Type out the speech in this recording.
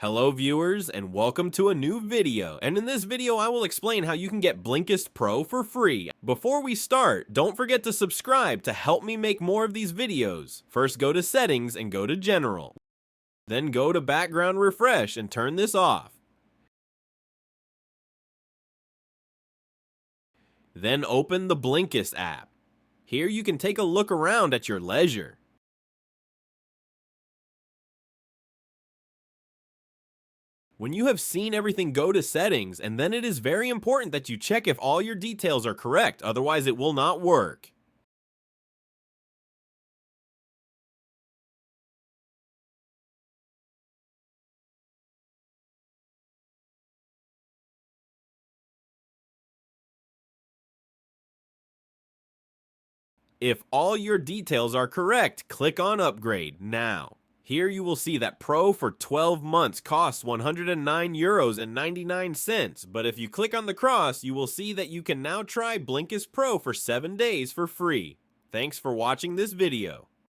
Hello viewers and welcome to a new video, and in this video I will explain how you can get Blinkist Pro for free. Before we start, don't forget to subscribe to help me make more of these videos. First go to settings and go to general. Then go to background refresh and turn this off. Then open the Blinkist app. Here you can take a look around at your leisure. When you have seen everything, go to settings, and then it is very important that you check if all your details are correct, otherwise it will not work. If all your details are correct, click on Upgrade now. Here you will see that Pro for 12 months costs €109.99, but if you click on the cross, you will see that you can now try Blinkist Pro for 7 days for free. Thanks for watching this video.